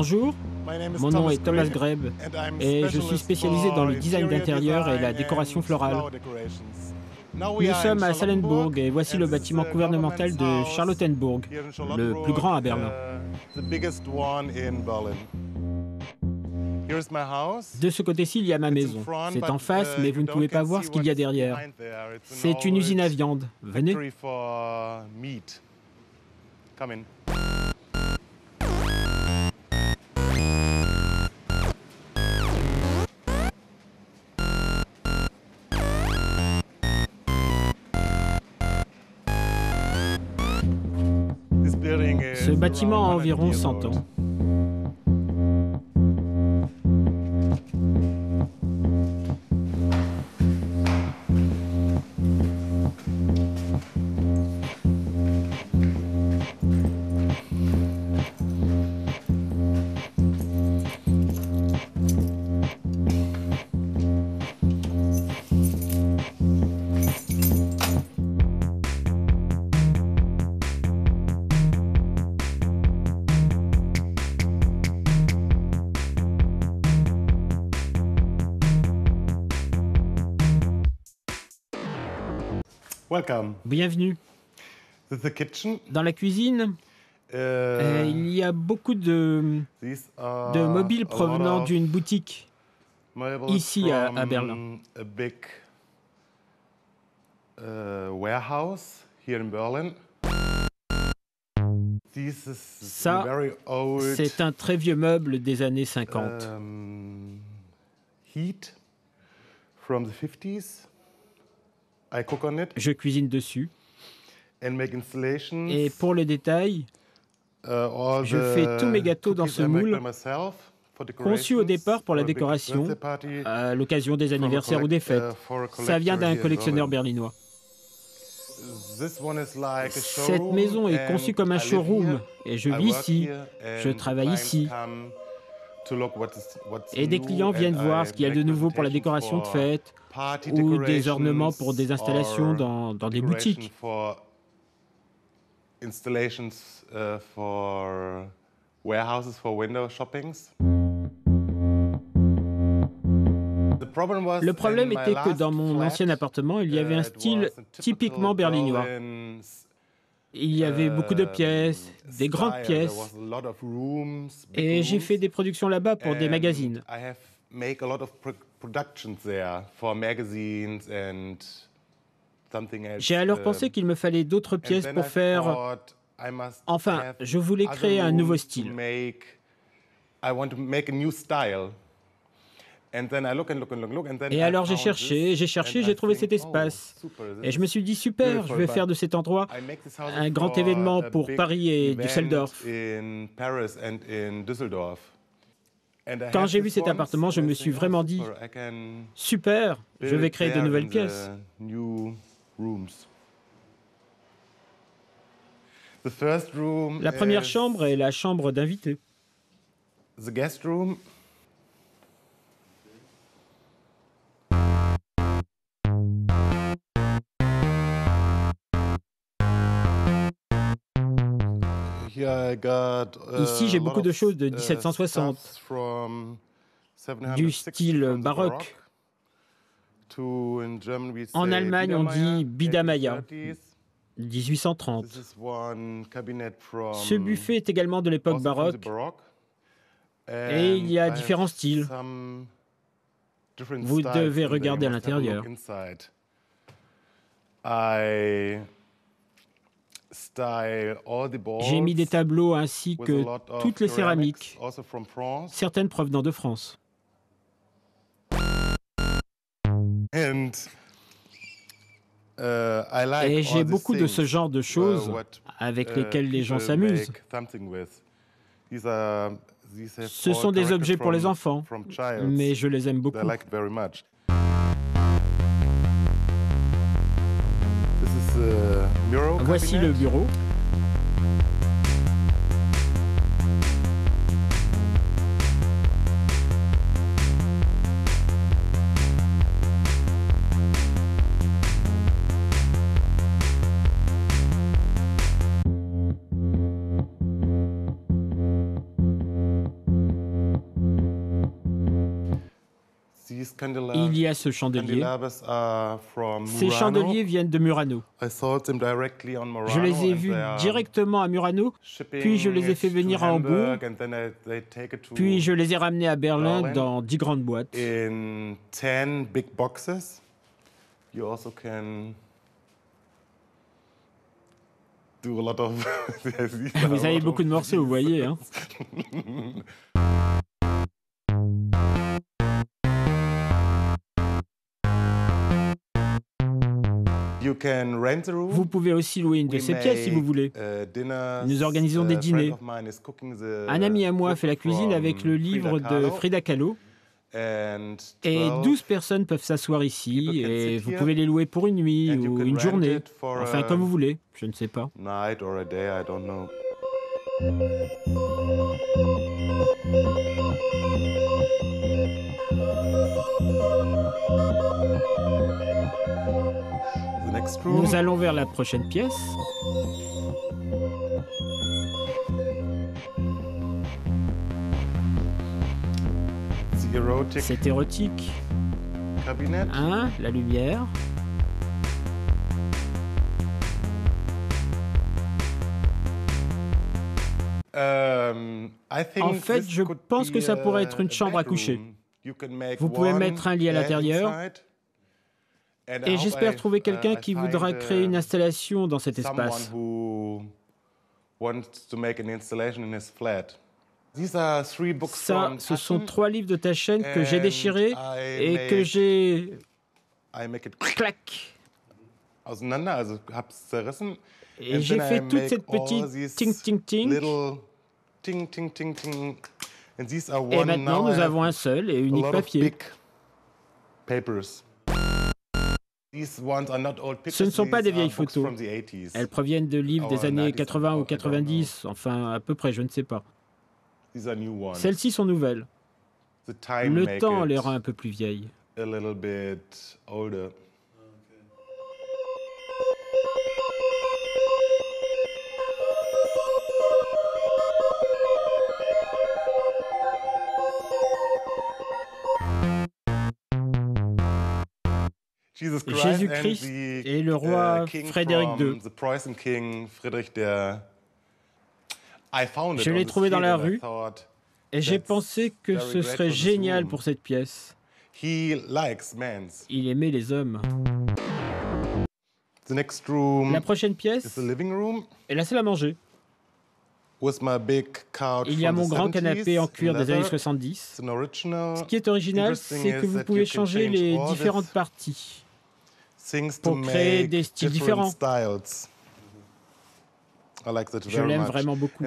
Bonjour, mon nom est Thomas Greb et je suis spécialisé dans le design d'intérieur et la décoration florale. Nous sommes à Salenburg et voici le bâtiment gouvernemental de Charlottenburg, le plus grand à Berlin. De ce côté-ci, il y a ma maison. C'est en face, mais vous ne pouvez pas voir ce qu'il y a derrière. C'est une usine à viande. Venez. Ce bâtiment a environ 100 ans. Bienvenue. Dans la cuisine, il y a beaucoup de mobiles provenant d'une boutique ici à Berlin. Ça, c'est un très vieux meuble des années 50. Je cuisine dessus. Et pour le détail, je fais tous mes gâteaux dans ce moule, conçu au départ pour la décoration, à l'occasion des anniversaires ou des fêtes. Ça vient d'un collectionneur berlinois. Cette maison est conçue comme un showroom, et je vis ici, je travaille ici. Et des clients viennent voir ce qu'il y a de nouveau pour la décoration de fête, ou des ornements pour des installations dans des boutiques. Le problème était que dans mon ancien appartement, il y avait un style typiquement berlinois. Il y avait beaucoup de pièces, des grandes pièces, et j'ai fait des productions là-bas pour des magazines. J'ai alors pensé qu'il me fallait d'autres pièces pour faire... Enfin, je voulais créer un nouveau style. Et alors j'ai cherché, j'ai trouvé cet espace. Et je me suis dit, super, je vais faire de cet endroit un grand événement pour Paris et Düsseldorf. Quand j'ai vu cet appartement, je me suis vraiment dit, super, je vais créer de nouvelles pièces. La première chambre est la chambre d'invités. Ici, j'ai beaucoup de choses de 1760, du style baroque. En Allemagne, on dit Biedermeier, 1830. Ce buffet est également de l'époque baroque, et il y a différents styles. Vous devez regarder à l'intérieur. J'ai mis des tableaux ainsi que toutes les céramiques, certaines provenant de France. Et j'ai beaucoup de ce genre de choses avec lesquelles les gens s'amusent. Ce sont des objets pour les enfants, mais je les aime beaucoup. Voici le bureau. il y a ce chandelier. Ces chandeliers viennent de Murano. Je les ai vus directement à Murano, puis je les ai fait venir à Hambourg, puis je les ai ramenés à Berlin dans 10 grandes boîtes. Vous avez beaucoup de morceaux, vous voyez. Hein. Vous pouvez aussi louer une de ces pièces si vous voulez. Nous organisons des dîners. Un ami à moi fait la cuisine avec le livre de Frida Kahlo. Et 12 personnes peuvent s'asseoir ici et vous pouvez les louer pour une nuit ou une journée. Enfin, comme vous voulez, je ne sais pas. Nous allons vers la prochaine pièce. C'est érotique. La lumière. En fait, je pense que ça pourrait être une chambre à coucher. Vous pouvez mettre un lit à l'intérieur. Et j'espère trouver quelqu'un qui voudra créer une installation dans cet espace. Ça, ce sont 3 livres de Taschen que j'ai déchirés et que j'ai... Clac. Et j'ai fait toute cette petite ting-ting-ting. Et maintenant, nous avons un seul et unique papier. Ce ne sont pas des vieilles photos. Elles proviennent de livres des années 80 ou 90, enfin à peu près, je ne sais pas. Celles-ci sont nouvelles. Le temps les rend un peu plus vieilles. Jésus-Christ et le roi Frédéric II. Je l'ai trouvé dans la rue et j'ai pensé que ce serait génial pour cette pièce. Il aimait les hommes. La prochaine pièce est la salle à manger. Il y a mon grand canapé en cuir des années 70. Ce qui est original, c'est que vous pouvez changer les différentes parties pour créer des styles différents. Je l'aime vraiment beaucoup.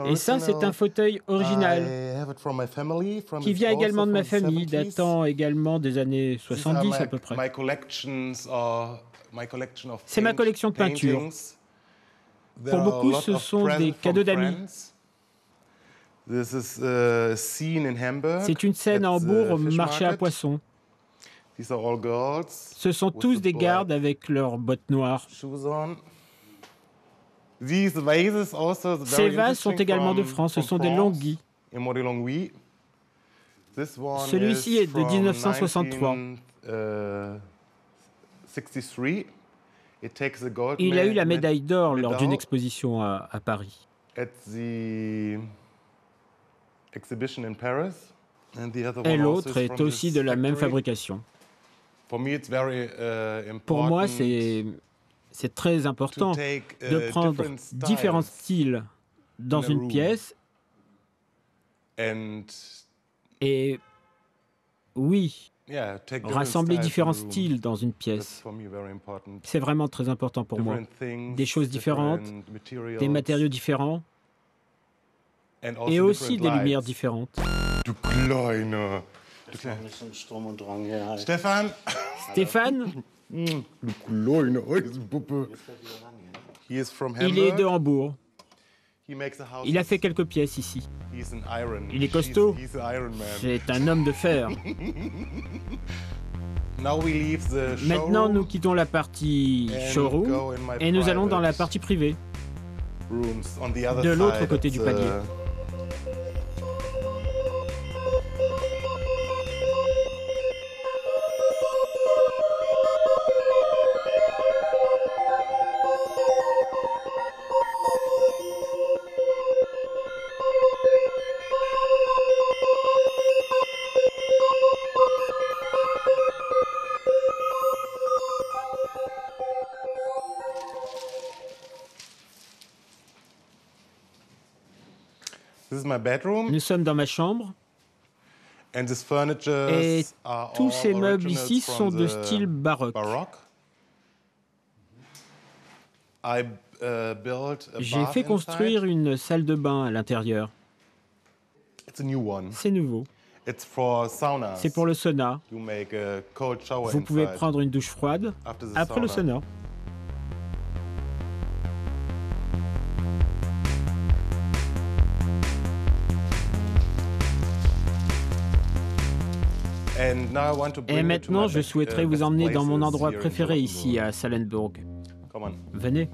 Et ça, c'est un fauteuil original qui vient également de ma famille, datant également des années 70 à peu près. C'est ma collection de peintures. Pour beaucoup, ce sont des cadeaux d'amis. C'est une scène à Hambourg au marché à poissons. Ce sont tous des gardes avec leurs bottes noires. Ces vases sont également de France, ce sont des Longhi. Celui-ci est de 1963. Il a eu la médaille d'or lors d'une exposition à Paris. Et l'autre est aussi de la même fabrication. Pour moi, c'est très important de prendre différents styles dans une pièce. Et oui, rassembler différents styles dans une pièce. C'est vraiment très important pour moi. Des choses différentes, des matériaux différents et aussi des lumières différentes. Stéphane, il est de Hambourg. Il a fait quelques pièces ici. Il est costaud. C'est un homme de fer. Maintenant, nous quittons la partie showroom et nous allons dans la partie privée, de l'autre côté du palier. Nous sommes dans ma chambre. Et tous ces meubles ici sont de style baroque. J'ai fait construire une salle de bain à l'intérieur. C'est nouveau. C'est pour le sauna. Vous pouvez prendre une douche froide après le sauna. Et maintenant, je souhaiterais vous emmener dans mon endroit préféré ici à Salenburg. Venez.